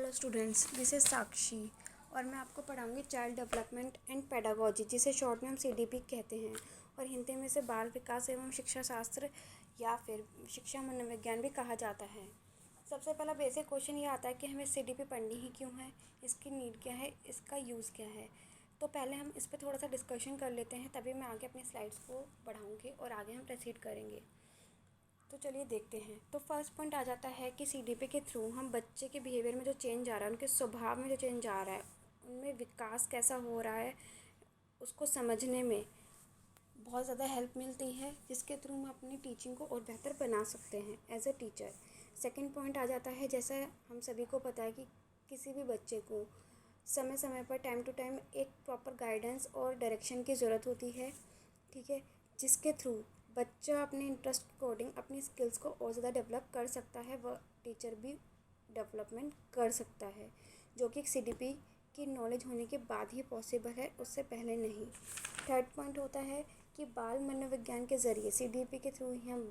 Hello students, this is साक्षी और मैं आपको पढ़ाऊंगी चाइल्ड डेवलपमेंट एंड पेडागोजी, जिसे शॉर्ट में हम सीडीपी कहते हैं और हिंदी में इसे बाल विकास एवं शिक्षा शास्त्र या फिर शिक्षा मनोविज्ञान भी कहा जाता है। सबसे पहला बेसिक क्वेश्चन ये आता है कि हमें सीडीपी पढ़नी ही क्यों है, इसकी नीड क्या है, इसका यूज़ क्या है। तो पहले हम इस पर थोड़ा सा डिस्कशन कर लेते हैं, तभी मैं आगे अपनी स्लाइड्स को बढ़ाऊँगी और आगे हम प्रोसीड करेंगे। तो चलिए देखते हैं। तो फर्स्ट पॉइंट आ जाता है कि सीडीपी के थ्रू हम बच्चे के बिहेवियर में जो चेंज आ रहा है, उनके स्वभाव में जो चेंज आ रहा है, उनमें विकास कैसा हो रहा है, उसको समझने में बहुत ज़्यादा हेल्प मिलती है, जिसके थ्रू हम अपनी टीचिंग को और बेहतर बना सकते हैं as a teacher. Second point आ जाता है, जैसा हम सभी को पता है कि किसी भी बच्चे को समय समय पर टाइम टू टाइम एक प्रॉपर गाइडेंस और डायरेक्शन की ज़रूरत होती है, ठीक है, जिसके थ्रू बच्चा अपने इंटरेस्ट के अकॉर्डिंग अपनी स्किल्स को और ज़्यादा डेवलप कर सकता है, वह टीचर भी डेवलपमेंट कर सकता है, जो कि सीडीपी की नॉलेज होने के बाद ही पॉसिबल है, उससे पहले नहीं। थर्ड पॉइंट होता है कि बाल मनोविज्ञान के ज़रिए सीडीपी के थ्रू ही हम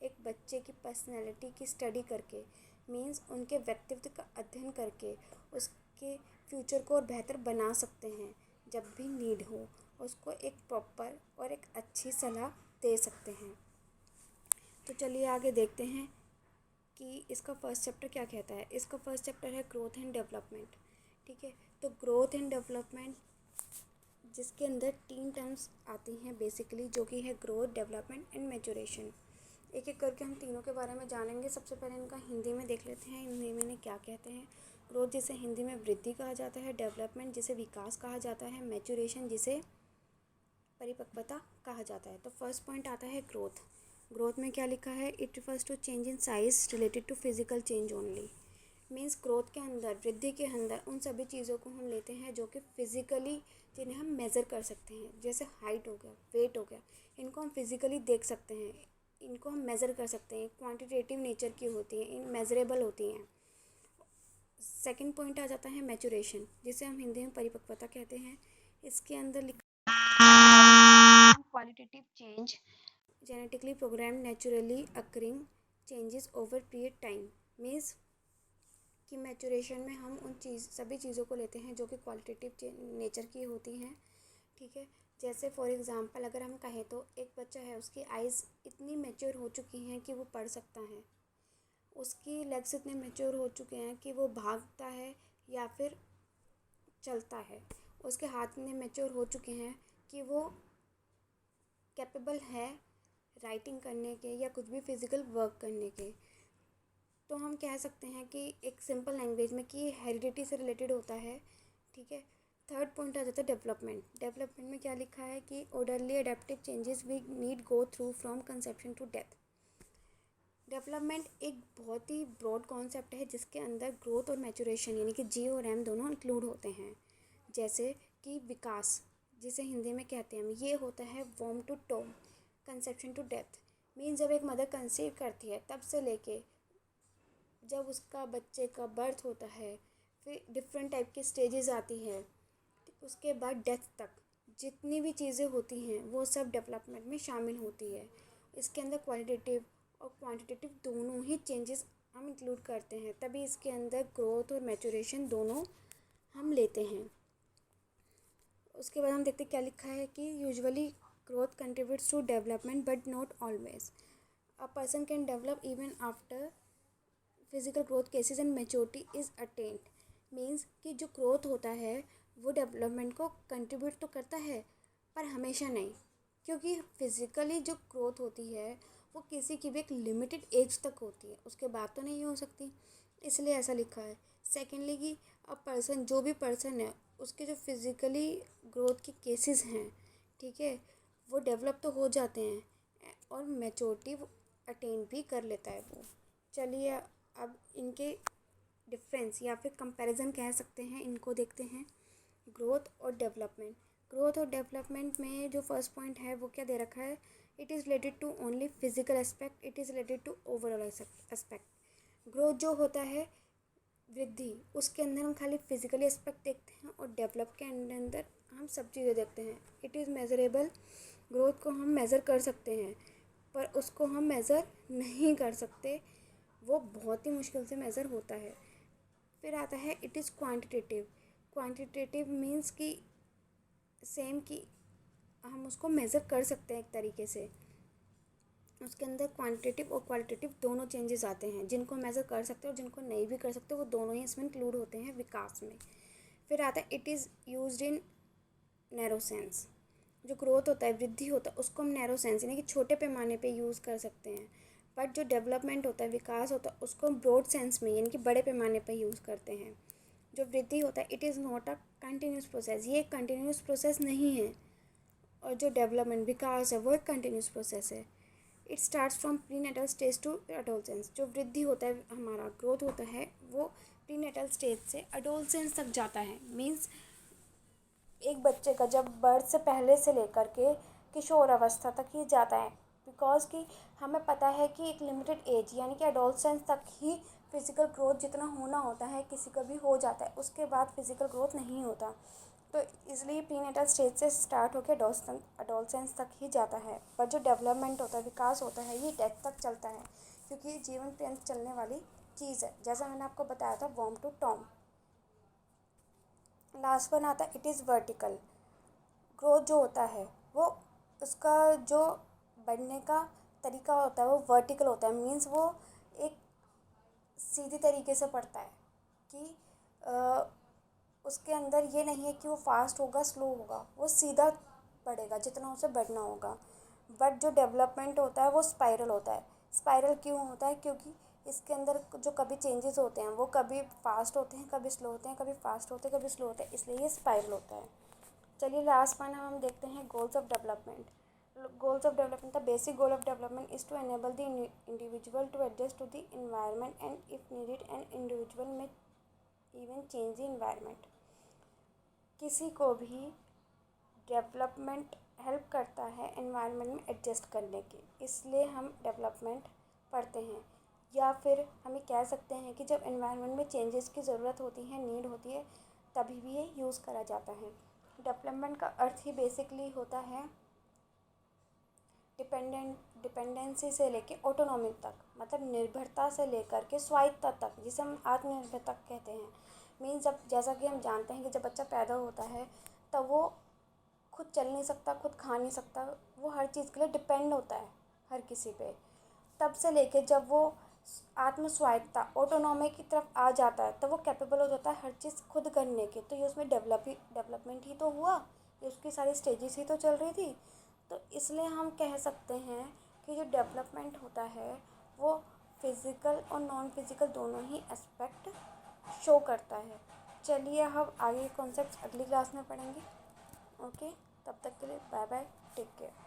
एक बच्चे की पर्सनैलिटी की स्टडी करके, मीन्स उनके व्यक्तित्व का अध्ययन करके उसके फ्यूचर को और बेहतर बना सकते हैं। जब भी नीड हो उसको एक प्रॉपर और एक अच्छी सलाह दे सकते हैं। तो चलिए आगे देखते हैं कि इसका फर्स्ट चैप्टर क्या कहता है। इसका फर्स्ट चैप्टर है ग्रोथ एंड डेवलपमेंट, ठीक है। तो ग्रोथ एंड डेवलपमेंट, जिसके अंदर 3 टर्म्स आती हैं बेसिकली, जो कि है ग्रोथ, डेवलपमेंट एंड मैच्योरेशन। एक एक करके हम तीनों के बारे में जानेंगे। सबसे पहले इनका हिंदी में देख लेते हैं, हिंदी में इन्हें क्या कहते हैं। ग्रोथ जिसे हिंदी में वृद्धि कहा जाता है, डेवलपमेंट जिसे विकास कहा जाता है, मैच्योरेशन जिसे परिपक्वता कहा जाता है। तो फर्स्ट पॉइंट आता है ग्रोथ। ग्रोथ में क्या लिखा है, it refers to change in size related to physical change only. Means growth के अंदर, वृद्धि के अंदर उन सभी चीज़ों को हम लेते हैं जो कि फिजिकली, जिन्हें हम मेज़र कर सकते हैं, जैसे हाइट हो गया, वेट हो गया, इनको हम फिजिकली देख सकते हैं, इनको हम मेज़र कर सकते हैं, क्वांटिटेटिव नेचर की होती हैं, इन मेजरेबल होती हैं। सेकंड पॉइंट आ जाता है मैच्योरेशन, जिसे हम हिंदी में परिपक्वता कहते हैं। इसके अंदर लिखा qualitative change, genetically programmed naturally occurring changes over period time. Means कि मैच्योरेशन में हम उन सभी चीज़ों को लेते हैं जो कि क्वालिटेटिव नेचर की होती हैं, ठीक है। जैसे फॉर एग्ज़ाम्पल अगर हम कहें तो एक बच्चा है, उसकी आइज़ इतनी मैच्योर हो चुकी हैं कि वो पढ़ सकता है, उसकी लेग्स इतने मैच्योर हो चुके हैं कि वो भागता है या फिर चलता है, उसके हाथ इतने मैच्योर हो चुके हैं कि वो कैपेबल है राइटिंग करने के या कुछ भी फिज़िकल वर्क करने के। तो हम कह सकते हैं कि एक सिंपल लैंग्वेज में कि हेरिडिटी से रिलेटेड होता है, ठीक है। थर्ड पॉइंट आ जाता है डेवलपमेंट। डेवलपमेंट में क्या लिखा है कि orderly adaptive changes we need go through from conception to death. Development एक बहुत ही ब्रॉड कॉन्सेप्ट है, जिसके अंदर ग्रोथ और मैच्योरेशन यानी कि जी और एम दोनों इंक्लूड होते हैं। जैसे कि विकास, जिसे हिंदी में कहते हैं हम, ये होता है वॉर्म to tomb, conception to death. Means जब एक मदर कंसीव करती है तब से लेके जब उसका बच्चे का बर्थ होता है, फिर डिफरेंट टाइप की स्टेजेस आती है, उसके बाद डेथ तक जितनी भी चीज़ें होती हैं वो सब डेवलपमेंट में शामिल होती है। इसके अंदर क्वालिटेटिव और क्वांटिटेटिव दोनों ही चेंजेस हम इंक्लूड करते हैं, तभी इसके अंदर ग्रोथ और मैच्योरेशन दोनों हम लेते हैं। उसके बाद हम देखते क्या लिखा है कि usually growth contributes to development but not always. A person can develop even after physical growth ceases and maturity is attained. Means कि जो ग्रोथ होता है वो डेवलपमेंट को कंट्रीब्यूट तो करता है, पर हमेशा नहीं, क्योंकि फिज़िकली जो ग्रोथ होती है वो किसी की भी एक लिमिटेड एज तक होती है, उसके बाद तो नहीं हो सकती, इसलिए ऐसा लिखा है। सेकेंडली कि अब पर्सन, जो भी पर्सन है, उसके जो फिज़िकली ग्रोथ के केसेस हैं, ठीक है, वो डेवलप तो हो जाते हैं और मैच्योरिटी अटेन भी कर लेता है वो। चलिए अब इनके डिफरेंस या फिर कंपैरिजन कह सकते हैं, इनको देखते हैं। ग्रोथ और डेवलपमेंट। ग्रोथ और डेवलपमेंट में जो फर्स्ट पॉइंट है वो क्या दे रखा है, it is related to only physical aspect, it is related to overall aspect. Growth जो होता है वृद्धि, उसके अंदर हम खाली फिजिकली एस्पेक्ट देखते हैं और डेवलप के अंदर हम सब चीज़ें देखते हैं। It is measurable. ग्रोथ को हम मेज़र कर सकते हैं, पर उसको हम मेज़र नहीं कर सकते, वो बहुत ही मुश्किल से मेज़र होता है। फिर आता है it is quantitative. Quantitative means कि सेम कि हम उसको मेज़र कर सकते हैं एक तरीके से। उसके अंदर क्वांटिटेटिव और क्वालिटेटिव दोनों चेंजेस आते हैं, जिनको मेज़र कर सकते हैं और जिनको नहीं भी कर सकते वो दोनों ही इसमें इंक्लूड होते हैं विकास में। फिर आता है it is used in narrow sense. जो ग्रोथ होता है, वृद्धि होता है, उसको हम नैरो सेंस यानी कि छोटे पैमाने पे यूज़ कर सकते हैं। बट जो डेवलपमेंट होता है, विकास होता है, उसको हम ब्रॉड सेंस में यानी कि बड़े पैमाने पे यूज़ करते हैं। जो वृद्धि होता है, it is not a continuous process, ये एक कंटिन्यूस प्रोसेस नहीं है। और जो डेवलपमेंट विकास है वो एक कंटिन्यूस प्रोसेस है। It starts from prenatal stage to adolescence. जो वृद्धि होता है, हमारा ग्रोथ होता है, वो प्रीनेटल स्टेज से एडोलसेंस तक जाता है। मीन्स एक बच्चे का जब बर्थ से पहले से लेकर के किशोर अवस्था तक ही जाता है। बिकॉज कि हमें पता है कि एक लिमिटेड एज यानी कि एडोलसेंस तक ही फिज़िकल ग्रोथ जितना होना होता है किसी का भी हो जाता है, उसके बाद फिज़िकल ग्रोथ नहीं होता। तो इसलिए प्रीनेटल स्टेज से स्टार्ट होकर एडोलसेंस तक ही जाता है। पर जो डेवलपमेंट होता है, विकास होता है, ये डेथ तक चलता है, क्योंकि ये जीवन पर्यंत चलने वाली चीज़ है। जैसा मैंने आपको बताया था, वॉर्म टू टॉम। लास्ट वन आता है इट इज़ वर्टिकल। ग्रोथ जो होता है वो उसका जो बढ़ने का तरीका होता है वो वर्टिकल होता है। मीन्स वो एक सीधी तरीके से बढ़ता है कि उसके अंदर ये नहीं है कि वो फास्ट होगा स्लो होगा, वो सीधा बढ़ेगा जितना उसे बढ़ना होगा। बट जो डेवलपमेंट होता है वो स्पाइरल होता है। स्पाइरल क्यों होता है? क्योंकि इसके अंदर जो कभी चेंजेस होते हैं वो कभी फास्ट होते हैं, कभी स्लो होते हैं, कभी फास्ट होते हैं, कभी स्लो होते हैं, इसलिए ये स्पाइरल होता है। चलिए लास्ट वन हम देखते हैं goals of development. Goals of development, the basic goal of development is to enable the individual to adjust to the environment and if needed an individual may even change the environment. किसी को भी development help करता है environment में adjust करने की, इसलिए हम डेवलपमेंट पढ़ते हैं। या फिर हम ये कह सकते हैं कि जब एनवायरनमेंट में चेंजेस की ज़रूरत होती है, नीड होती है, तभी भी ये यूज़ करा जाता है। डेवलपमेंट का अर्थ ही बेसिकली होता है डिपेंडेंसी से लेके ऑटोनॉमी तक, मतलब निर्भरता से लेकर के स्वायत्तता तक, जिसे हम आत्मनिर्भरता कहते हैं। मीन्स जब, जैसा कि हम जानते हैं कि जब बच्चा पैदा होता है तब वो खुद चल नहीं सकता, खुद खा नहीं सकता, वो हर चीज़ के लिए डिपेंड होता है हर किसी पे। तब से लेके जब वो आत्म स्वायत्तता ऑटोनॉमी की तरफ आ जाता है तब वो कैपेबल हो जाता है हर चीज़ खुद करने के। तो ये उसमें डेवलपमेंट ही तो हुआ, ये उसकी सारी स्टेजेस ही तो चल रही थी। तो इसलिए हम कह सकते हैं कि जो डेवलपमेंट होता है वो फिज़िकल और नॉन फिज़िकल दोनों ही एस्पेक्ट शो करता है। चलिए हम आगे कॉन्सेप्ट्स अगली क्लास में पढ़ेंगे। ओके, तब तक के लिए बाय बाय, टेक केयर।